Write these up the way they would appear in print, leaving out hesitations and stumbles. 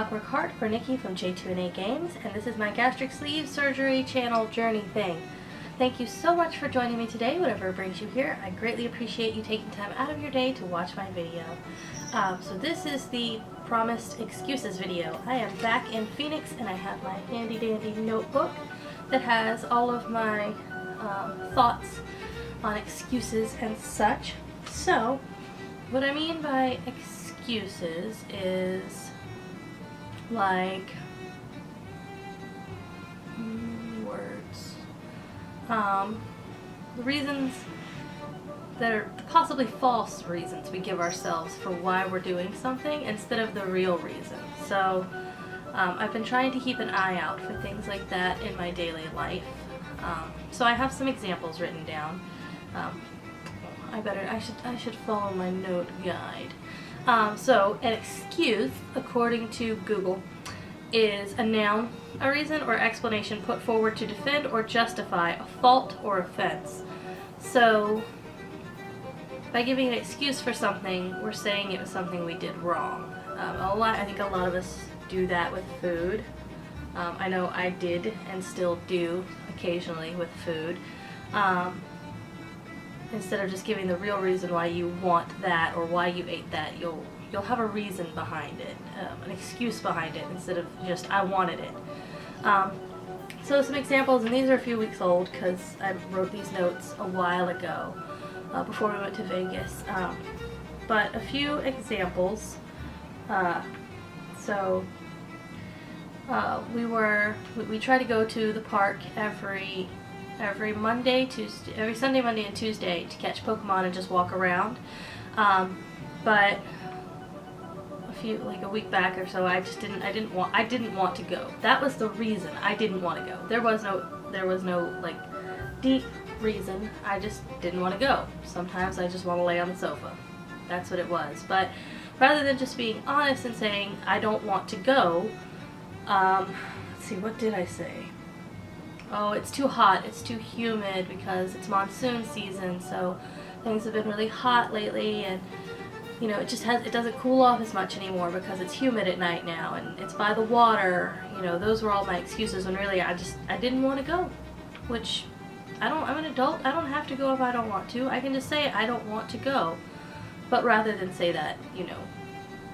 Clockwork Heart for Nikki from J2A Games, and this is my gastric sleeve surgery channel journey thing. Thank you so much for joining me today, whatever brings you here. I greatly appreciate you taking time out of your day to watch my video. So this is the promised excuses video. I am back in Phoenix and I have my handy dandy notebook that has all of my thoughts on excuses and such. So what I mean by excuses is like words. The reasons that are possibly false reasons we give ourselves for why we're doing something instead of the real reason. So I've been trying to keep an eye out for things like that in my daily life. So I have some examples written down. I should follow my note guide. So an excuse, according to Google, is a noun, a reason or explanation put forward to defend or justify a fault or offense. So by giving an excuse for something, we're saying it was something we did wrong. I think a lot of us do that with food. I know I did and still do occasionally with food. Instead of just giving the real reason why you want that or why you ate that, you'll have a reason behind it, an excuse behind it, instead of just I wanted it. So some examples, and these are a few weeks old because I wrote these notes a while ago before we went to Vegas. But a few examples. We try to go to the park every Sunday, Monday, and Tuesday to catch Pokemon and just walk around. But a week back or so, I didn't want to go. That was the reason I didn't want to go. There was no like deep reason. I just didn't want to go. Sometimes I just want to lay on the sofa. That's what it was. But rather than just being honest and saying I don't want to go, let's see, what did I say? Oh, it's too hot, it's too humid because it's monsoon season, so things have been really hot lately, and you know, it doesn't cool off as much anymore because it's humid at night now and it's by the water. You know, those were all my excuses when really I didn't want to go. Which I'm an adult, I don't have to go if I don't want to. I can just say I don't want to go. But rather than say that, you know,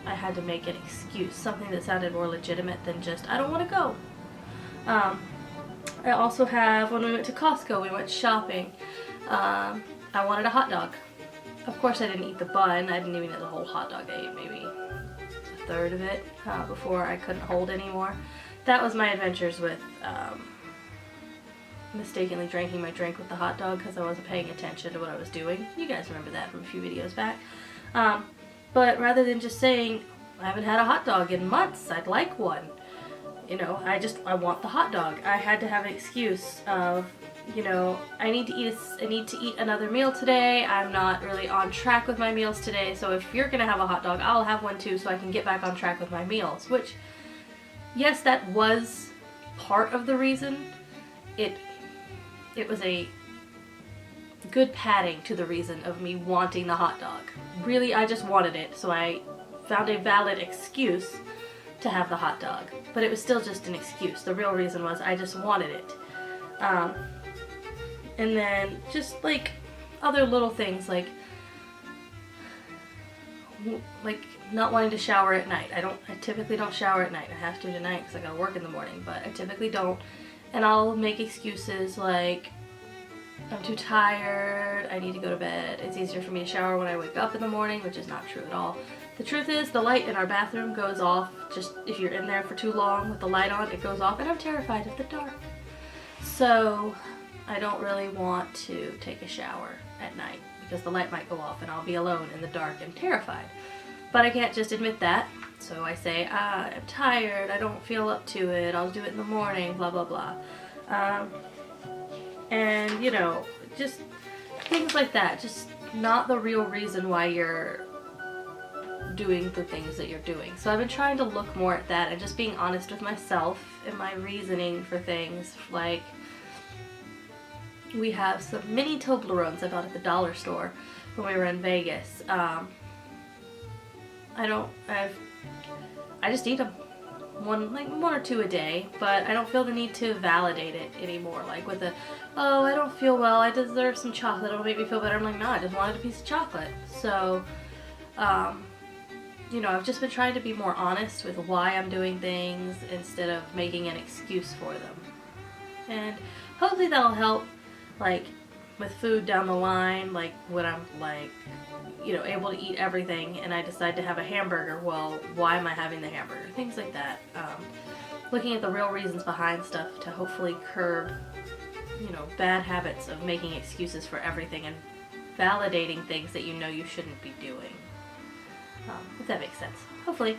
I had to make an excuse, something that sounded more legitimate than just I don't want to go. I also have, when we went to Costco, we went shopping, I wanted a hot dog. Of course I didn't eat the bun, I didn't even eat the whole hot dog, I ate maybe a third of it before I couldn't hold anymore. That was my adventures with mistakenly drinking my drink with the hot dog because I wasn't paying attention to what I was doing. You guys remember that from a few videos back. But rather than just saying, I haven't had a hot dog in months, I'd like one. You know, I want the hot dog. I had to have an excuse of, you know, I need to eat another meal today. I'm not really on track with my meals today. So if you're gonna have a hot dog, I'll have one too so I can get back on track with my meals. Which, yes, that was part of the reason. It was a good padding to the reason of me wanting the hot dog. Really, I just wanted it, so I found a valid excuse to have the hot dog. But it was still just an excuse. The real reason was I just wanted it. And then just like other little things like not wanting to shower at night. I typically don't shower at night. I have to tonight because I gotta work in the morning, but I typically don't. And I'll make excuses like I'm too tired, I need to go to bed. It's easier for me to shower when I wake up in the morning, which is not true at all. The truth is, the light in our bathroom goes off just if you're in there for too long with the light on, it goes off, and I'm terrified of the dark. So I don't really want to take a shower at night because the light might go off and I'll be alone in the dark and terrified. But I can't just admit that, so I say, I'm tired, I don't feel up to it, I'll do it in the morning, blah blah blah. And you know, just things like that, just not the real reason why you're doing the things that you're doing. So I've been trying to look more at that and just being honest with myself and my reasoning for things. Like, we have some mini Toblerones I bought at the dollar store when we were in Vegas. I just eat them. one or two a day, but I don't feel the need to validate it anymore. Like with oh, I don't feel well, I deserve some chocolate, it'll make me feel better. I'm like, no, I just wanted a piece of chocolate. So, you know, I've just been trying to be more honest with why I'm doing things instead of making an excuse for them. And hopefully that'll help, like, with food down the line, like when I'm like, you know, able to eat everything and I decide to have a hamburger, well, why am I having the hamburger? Things like that. Looking at the real reasons behind stuff to hopefully curb, you know, bad habits of making excuses for everything and validating things that you know you shouldn't be doing. If that makes sense. Hopefully.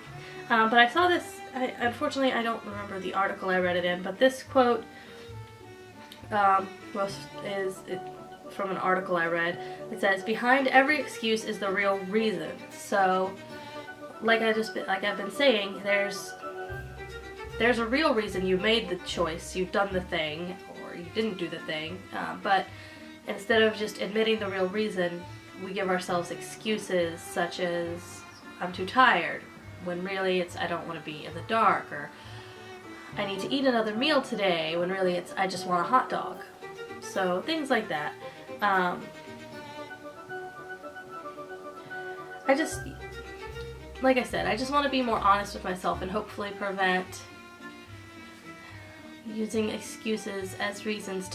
But I saw this, unfortunately I don't remember the article I read it in, but this quote is from an article I read. It says, "Behind every excuse is the real reason." So, like I've been saying, there's a real reason you made the choice, you've done the thing, or you didn't do the thing. But instead of just admitting the real reason, we give ourselves excuses such as, "I'm too tired," when really it's, "I don't want to be in the dark," or "I need to eat another meal today," when really it's, "I just want a hot dog." So things like that. Like I said, I just want to be more honest with myself and hopefully prevent using excuses as reasons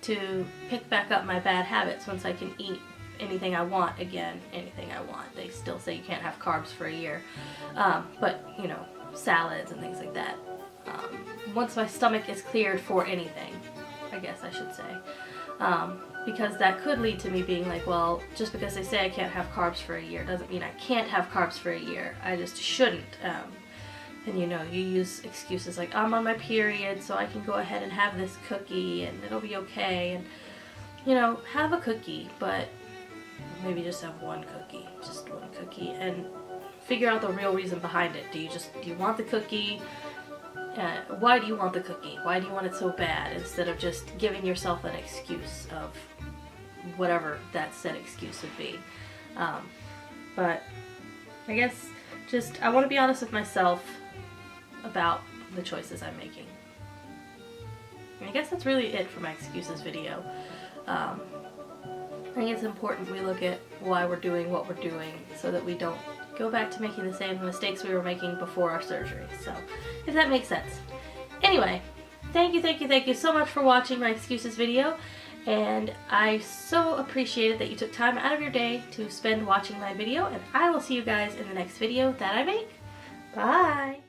to pick back up my bad habits once I can eat anything I want again. Anything I want. They still say you can't have carbs for a year. But, you know, salads and things like that. Once my stomach is cleared for anything, I guess I should say. Because that could lead to me being like, well, just because they say I can't have carbs for a year doesn't mean I can't have carbs for a year. I just shouldn't. And you know, you use excuses like, "I'm on my period, so I can go ahead and have this cookie and it'll be okay." And, you know, have a cookie, but maybe just have one cookie. Just one cookie. And figure out the real reason behind it. Do you want the cookie? Why do you want the cookie? Why do you want it so bad? Instead of just giving yourself an excuse of whatever that said excuse would be. But I guess I want to be honest with myself about the choices I'm making. And I guess that's really it for my excuses video. I think it's important we look at why we're doing what we're doing so that we don't go back to making the same mistakes we were making before our surgery. So, if that makes sense. Anyway, thank you so much for watching my excuses video, and I so appreciate it that you took time out of your day to spend watching my video, and I will see you guys in the next video that I make. Bye!